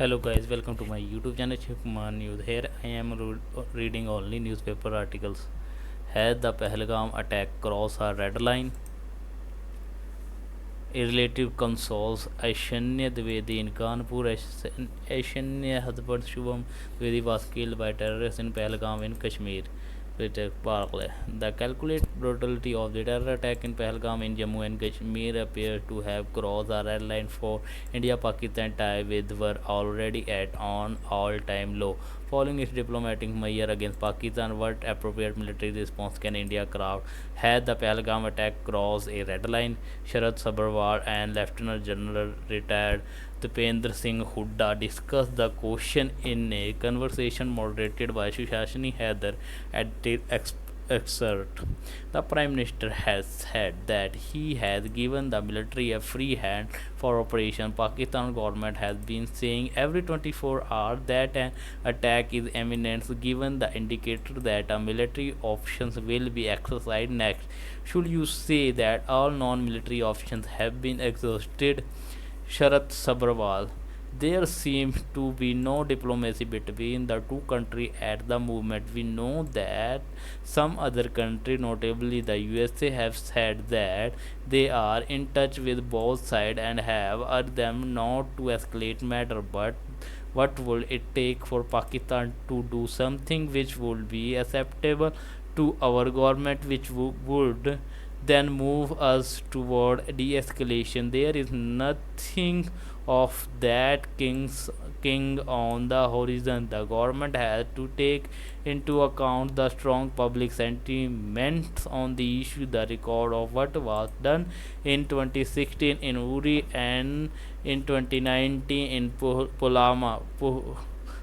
Hello guys, welcome to my YouTube channel Shiv Kumar News. Here I am reading only newspaper articles. Has the Pahalgam attack crossed a red line? A relative consoles Aishanya Dwivedi in Kanpur. Aishanya husband Shubham Dwivedi was killed by terrorists in Pahalgam in Kashmir. The calculated brutality of the terror attack in Pahalgam in Jammu and Kashmir appears to have crossed a red line for India-Pakistan ties which were already at an all-time low. Following its diplomatic measure against Pakistan, what appropriate military response can India craft? Had the Pahalgam attack crossed a red line? Sharad Sabharwal and Lieutenant General retired Dipendra Singh Hooda discussed the question in a conversation moderated by Sushasini Haider at the excerpt. The Prime Minister has said that he has given the military a free hand for operation. Pakistan government has been saying every 24 hours that an attack is imminent given the indicator that a military options will be exercised next. Should you say that all non-military options have been exhausted? Sharat Sabharwal. There seems to be no diplomacy between the two countries at the moment. We know that some other countries, notably the USA, have said that they are in touch with both sides and have urged them not to escalate matter. But what would it take for Pakistan to do something which would be acceptable to our government, which would then move us toward de-escalation? There is nothing of that king on the horizon. The government has to take into account the strong public sentiments on the issue, the record of what was done in 2016 in Uri and in 2019 in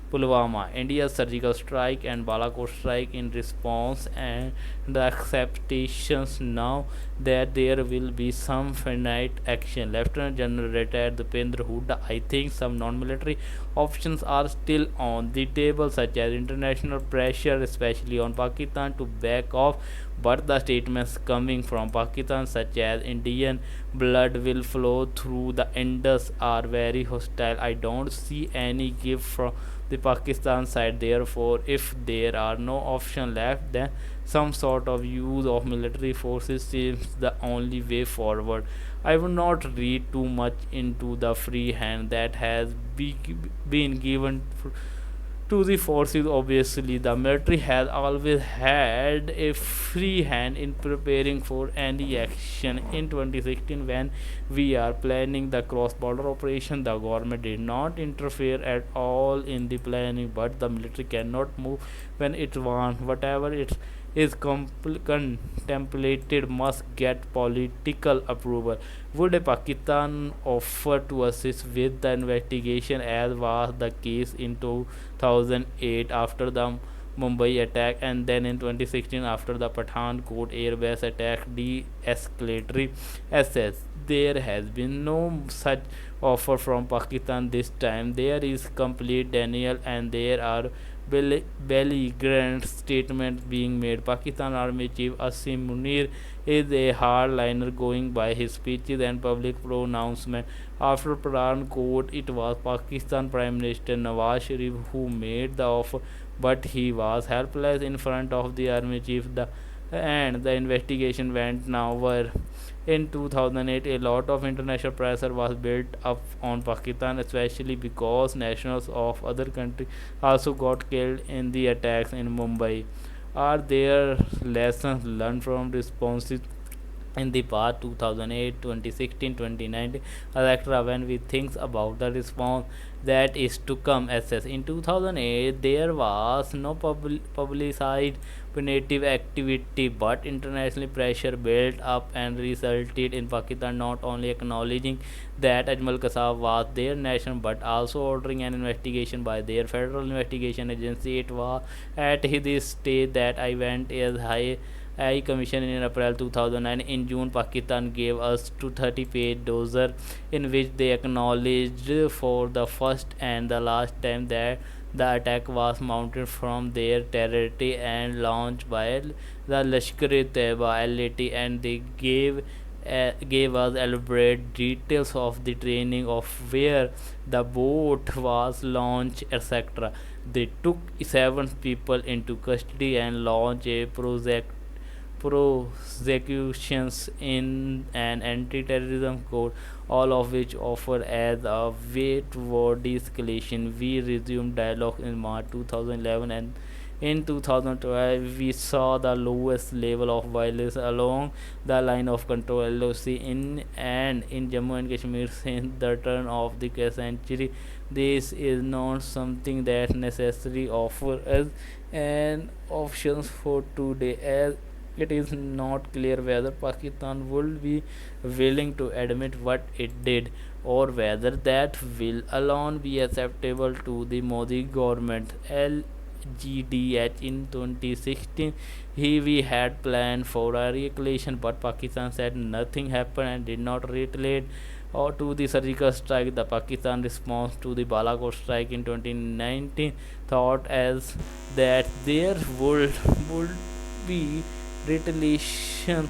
Pulwama, India's surgical strike and Balakot strike in response, and the expectations now that there will be some finite action. Lieutenant General retired Dipendra Hooda. I think some non-military options are still on the table, such as international pressure, especially on Pakistan, to back off. But the statements coming from Pakistan, such as Indian blood will flow through the Indus, are very hostile. I don't see any give from the Pakistan side. Therefore, if there are no option left, then some sort of use of military forces seems the only way forward. I would not read too much into the free hand that has been given to the forces. Obviously, the military has always had a free hand in preparing for any action. In 2016, when we are planning the cross-border operation, the government did not interfere at all in the planning, but the military cannot move when it wants. Whatever it is contemplated must get political approval. Would a Pakistan offer to assist with the investigation, as was the case in 2008 after the Mumbai attack, and then in 2016 after the Pathankot airbase attack? De-escalatory assets. There has been no such offer from Pakistan this time. There is complete denial, and there are belligerent statements being made. Pakistan Army Chief Asim Munir is a hardliner going by his speeches and public pronouncements. After Pathankot, it was Pakistan Prime Minister Nawaz Sharif who made the offer, but he was helpless in front of the army chief. The investigation went nowhere. In 2008, a lot of international pressure was built up on Pakistan, especially because nationals of other countries also got killed in the attacks in Mumbai. Are there lessons learned from responses in the past? 2008, 2016, 2019, etc. When we think about the response that is to come, assess. In 2008, there was no publicized punitive activity, but international pressure built up and resulted in Pakistan not only acknowledging that Ajmal Kasab was their nation, but also ordering an investigation by their federal investigation agency. It was at this stage that I went as high commission in April 2009. In June, Pakistan gave us 230-page dossier in which they acknowledged for the first and the last time that the attack was mounted from their territory and launched by the Lashkar-e-Taiba (LAT), and they gave gave us elaborate details of the training of where the boat was launched, etc. They took 7 people into custody and launched a prosecutions in an anti-terrorism court, all of which offered as a way toward de-escalation. We resumed dialogue in March 2011, and in 2012 we saw the lowest level of violence along the line of control (LOC) in Jammu and Kashmir since the turn of the century. This is not something that necessarily offers us an options for today, as it is not clear whether Pakistan would be willing to admit what it did, or whether that will alone be acceptable to the Modi government. LGDH in 2016, we had planned for a re-escalation, but Pakistan said nothing happened and did not retaliate or to the surgical strike. The Pakistan response to the Balakot strike in 2019 thought as that there would be retaliation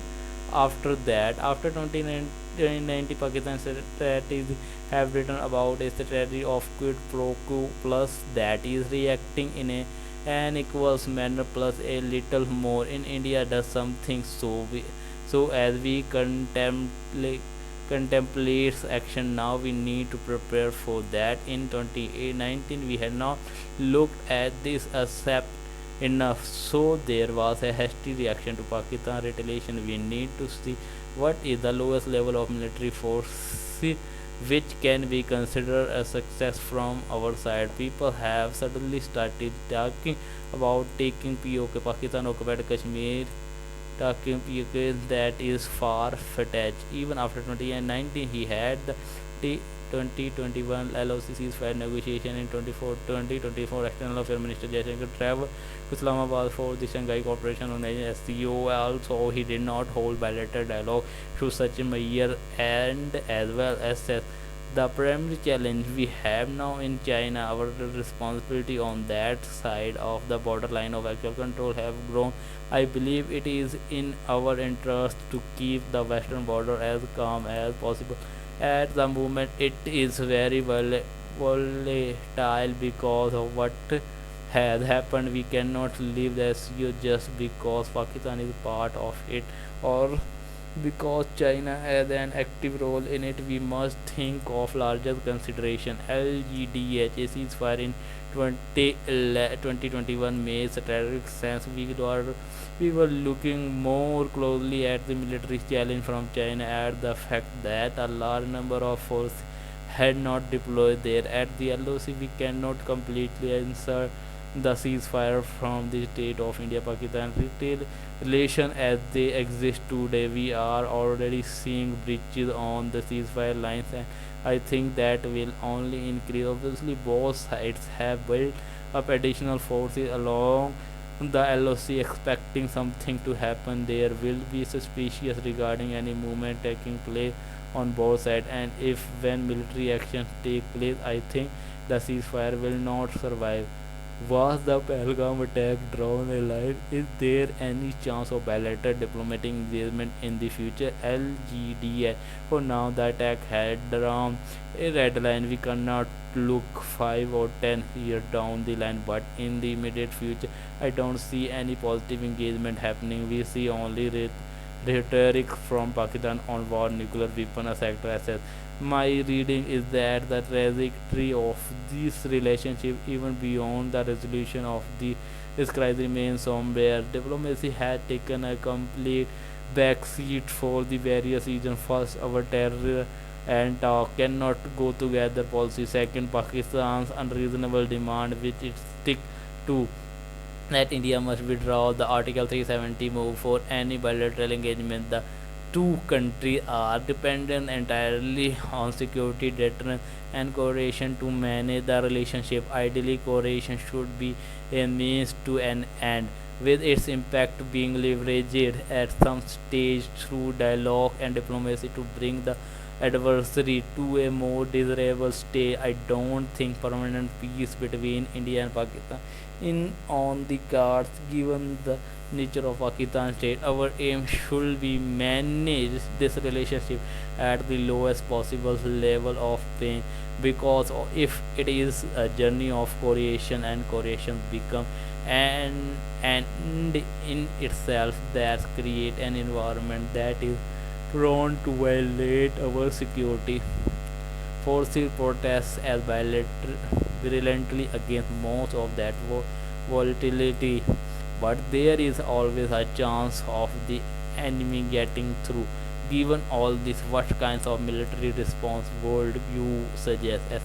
after that. After 2090, Pakistan strategies have written about a strategy of quid pro quo plus, that is reacting in an equals manner plus a little more. In India does something so as we contemplates action now. We need to prepare for that. In 2019 we had not looked at this as enough, so there was a hasty reaction to Pakistan retaliation. We need to see what is the lowest level of military force which can be considered a success from our side. People have suddenly started talking about taking POK, Pakistan occupied Kashmir, talking POK. That is far fetched. Even after 2019 he had the 2021 LOC ceasefire negotiation. In 2024, External Affairs Minister Jaishankar traveled to Islamabad for the Shanghai Cooperation Organization (SCO). Also, he did not hold bilateral dialogue to such a measure, and as well as said, the primary challenge we have now in China, our responsibility on that side of the borderline of actual control have grown. I believe it is in our interest to keep the western border as calm as possible. At the moment, it is very volatile because of what has happened. We cannot leave the SCO just because Pakistan is part of it, or because China has an active role in it. We must think of larger consideration. LGDH ceasefire in 2021 made strategic sense. We were looking more closely at the military challenge from China, at the fact that a large number of forces had not deployed there. At the LOC, we cannot completely answer the ceasefire from the state of India Pakistan retail relation as they exist today. We are already seeing breaches on the ceasefire lines, and I think that will only increase. Obviously, both sides have built up additional forces along the LOC, expecting something to happen. There will be suspicious regarding any movement taking place on both sides, and if when military actions take place, I think the ceasefire will not survive. Was the Pahalgam attack drawn a line? Is there any chance of bilateral diplomatic engagement in the future? LGDA. For now, the attack had drawn a red line. We cannot look 5 or 10 years down the line, but in the immediate future, I don't see any positive engagement happening. We see only rhetoric from Pakistan on war, nuclear weapon, etc. My reading is that the trajectory of this relationship, even beyond the resolution of this crisis, remains somewhere. Diplomacy had taken a complete backseat for the various reasons. First, our terror and talk cannot go together policy. Second, Pakistan's unreasonable demand, which it stick to, that India must withdraw the Article 370 move for any bilateral engagement. The two countries are dependent entirely on security, deterrence, and cooperation to manage the relationship. Ideally, cooperation should be a means to an end, with its impact being leveraged at some stage through dialogue and diplomacy to bring the adversary to a more desirable state. I don't think permanent peace between India and Pakistan in on the cards given the nature of Pakistan state. Our aim should be manage this relationship at the lowest possible level of pain, because if it is a journey of creation and creation become an end in itself, that create an environment that is prone to violate our security. Forcing protests as virulently against most of that volatility, but there is always a chance of the enemy getting through. Given all this, what kinds of military response would you suggest? As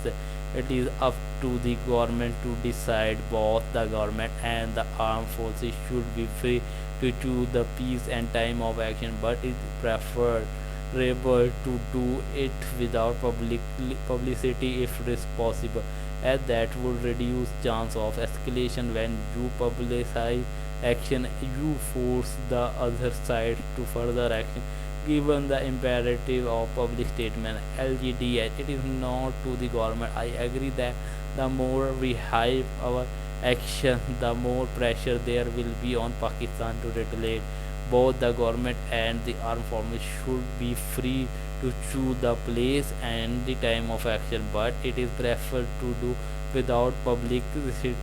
it is up to the government to decide. Both the government and the armed forces should be free to choose the peace and time of action, but it preferred able to do it without publicity if it is possible, as that would reduce chance of escalation. When you publicize action, you force the other side to further action. Given the imperative of public statement, LGDH, it is not to the government. I agree that the more we hype our action, the more pressure there will be on Pakistan to retaliate. Both the government and the armed forces should be free to choose the place and the time of action, but it is preferred to do without publicity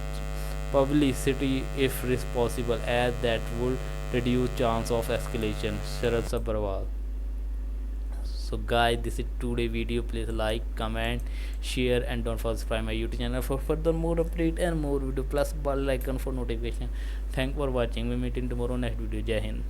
if it is possible, as that would reduce chance of escalation. Sharad Sabharwal. So guys, this is today video. Please like, comment, share, and don't forget to subscribe my YouTube channel for further more update and more video, plus bell icon for notification. Thank for watching. We meet in tomorrow next video. Jai Hind.